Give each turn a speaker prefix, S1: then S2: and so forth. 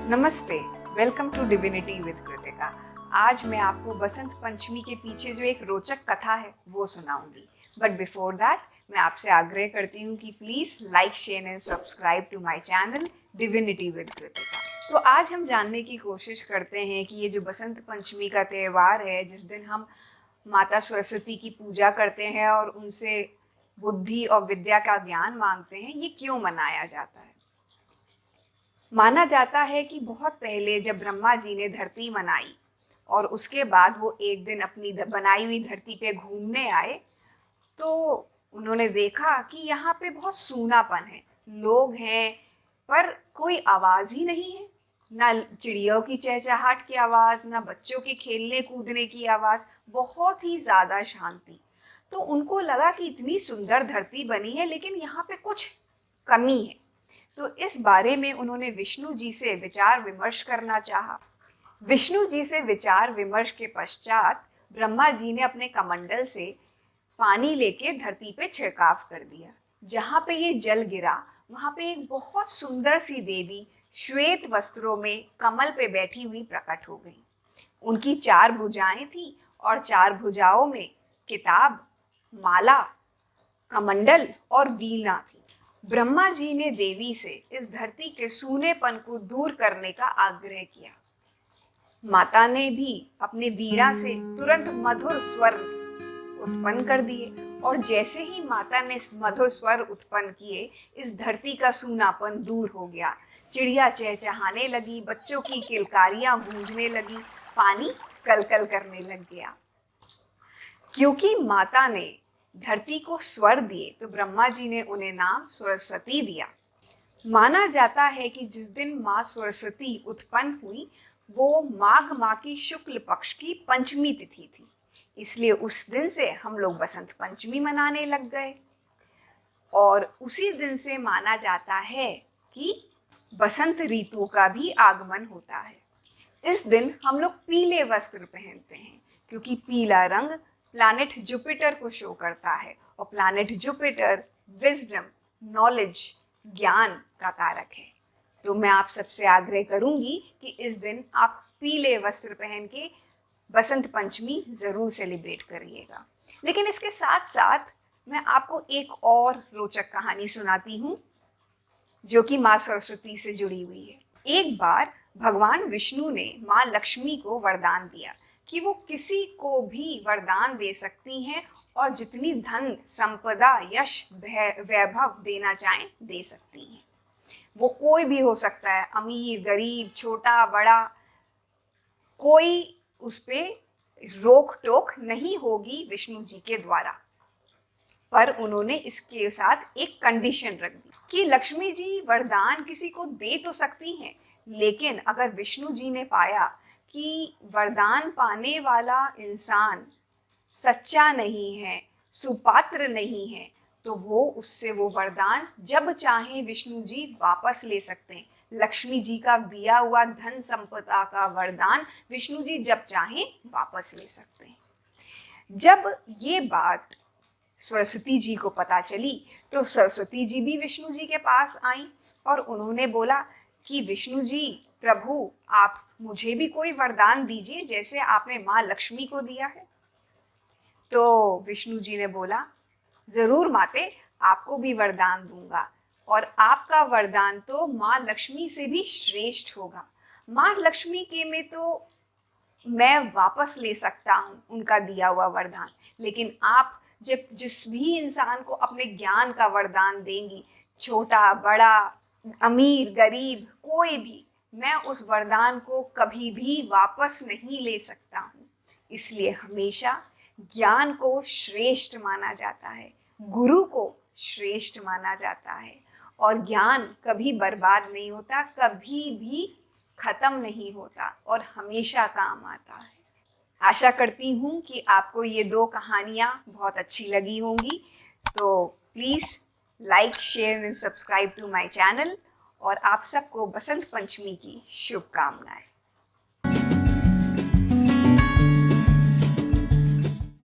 S1: नमस्ते, welcome to divinity with Kritika. आज मैं आपको बसंत पंचमी के पीछे जो एक रोचक कथा है वो सुनाऊंगी। बट बिफोर दैट मैं आपसे आग्रह करती हूँ कि please like, share and subscribe to my channel divinity with Kritika. तो आज हम जानने की कोशिश करते हैं कि ये जो बसंत पंचमी का त्यौहार है, जिस दिन हम माता सरस्वती की पूजा करते हैं और उनसे बुद्धि और विद्या का ज्ञान मांगते हैं, ये क्यों मनाया जाता है। माना जाता है कि बहुत पहले जब ब्रह्मा जी ने धरती बनाई और उसके बाद वो एक दिन अपनी बनाई हुई धरती पे घूमने आए, तो उन्होंने देखा कि यहाँ पे बहुत सूनापन है, लोग हैं पर कोई आवाज़ ही नहीं है, ना चिड़ियों की चहचहाट की आवाज़, ना बच्चों के खेलने कूदने की आवाज़, बहुत ही ज़्यादा शांति। तो उनको लगा कि इतनी सुंदर धरती बनी है लेकिन यहाँ पे कुछ कमी है। तो इस बारे में उन्होंने विष्णु जी से विचार विमर्श करना चाहा। विष्णु जी से विचार विमर्श के पश्चात ब्रह्मा जी ने अपने कमंडल से पानी लेके धरती पे छिड़काव कर दिया। जहाँ पे ये जल गिरा वहाँ पे एक बहुत सुंदर सी देवी श्वेत वस्त्रों में कमल पे बैठी हुई प्रकट हो गई। उनकी 4 भुजाएं थी और 4 भुजाओं में किताब, माला, कमंडल और वीणा थी। ब्रह्मा जी ने देवी से इस धरती के सूनेपन को दूर करने का आग्रह किया। माता ने भी अपने वीणा से तुरंत मधुर स्वर उत्पन्न कर दिए और जैसे ही माता ने मधुर स्वर उत्पन्न किए, इस धरती का सूनापन दूर हो गया। चिड़िया चहचहाने लगी, बच्चों की किलकारियां गूंजने लगी, पानी कलकल करने लग गया। क्योंकि माता ने धरती को स्वर दिए तो ब्रह्मा जी ने उन्हें नाम सरस्वती दिया। माना जाता है कि जिस दिन माँ सरस्वती उत्पन्न हुई वो माघ माह की शुक्ल पक्ष की पंचमी तिथि थी, इसलिए उस दिन से हम लोग बसंत पंचमी मनाने लग गए। और उसी दिन से माना जाता है कि बसंत ऋतु का भी आगमन होता है। इस दिन हम लोग पीले वस्त्र पहनते हैं क्योंकि पीला रंग प्लैनेट जुपिटर को शो करता है और प्लैनेट जुपिटर विजडम, नॉलेज, ज्ञान का कारक है। तो मैं आप सबसे आग्रह करूंगी कि इस दिन आप पीले वस्त्र पहन के बसंत पंचमी ज़रूर सेलिब्रेट करिएगा। लेकिन इसके साथ साथ मैं आपको एक और रोचक कहानी सुनाती हूँ जो कि माँ सरस्वती से जुड़ी हुई है। एक बार भगवान विष्णु ने माँ लक्ष्मी को वरदान दिया कि वो किसी को भी वरदान दे सकती हैं और जितनी धन, संपदा, यश, वैभव देना चाहें दे सकती हैं। वो कोई भी हो सकता है, अमीर, गरीब, छोटा, बड़ा, कोई उस पे रोक टोक नहीं होगी विष्णु जी के द्वारा। पर उन्होंने इसके साथ एक कंडीशन रख दी कि लक्ष्मी जी वरदान किसी को दे तो सकती हैं, लेकिन अगर विष्णु जी ने पाया कि वरदान पाने वाला इंसान सच्चा नहीं है, सुपात्र नहीं है, तो वो वरदान जब चाहे विष्णु जी वापस ले सकते हैं। लक्ष्मी जी का दिया हुआ धन संपदा का वरदान विष्णु जी जब चाहे वापस ले सकते हैं। जब ये बात सरस्वती जी को पता चली तो सरस्वती जी भी विष्णु जी के पास आई और उन्होंने बोला कि विष्णु जी, प्रभु, आप मुझे भी कोई वरदान दीजिए जैसे आपने माँ लक्ष्मी को दिया है। तो विष्णु जी ने बोला, जरूर माते, आपको भी वरदान दूंगा और आपका वरदान तो माँ लक्ष्मी से भी श्रेष्ठ होगा। माँ लक्ष्मी के में तो मैं वापस ले सकता हूँ उनका दिया हुआ वरदान, लेकिन आप जब जिस भी इंसान को अपने ज्ञान का वरदान देंगी, छोटा, बड़ा, अमीर, गरीब, कोई भी, मैं उस वरदान को कभी भी वापस नहीं ले सकता हूँ। इसलिए हमेशा ज्ञान को श्रेष्ठ माना जाता है, गुरु को श्रेष्ठ माना जाता है और ज्ञान कभी बर्बाद नहीं होता, कभी भी खत्म नहीं होता और हमेशा काम आता है। आशा करती हूँ कि आपको ये 2 कहानियाँ बहुत अच्छी लगी होंगी। तो please like, share and subscribe to my channel और आप सबको बसंत पंचमी की शुभकामनाएं।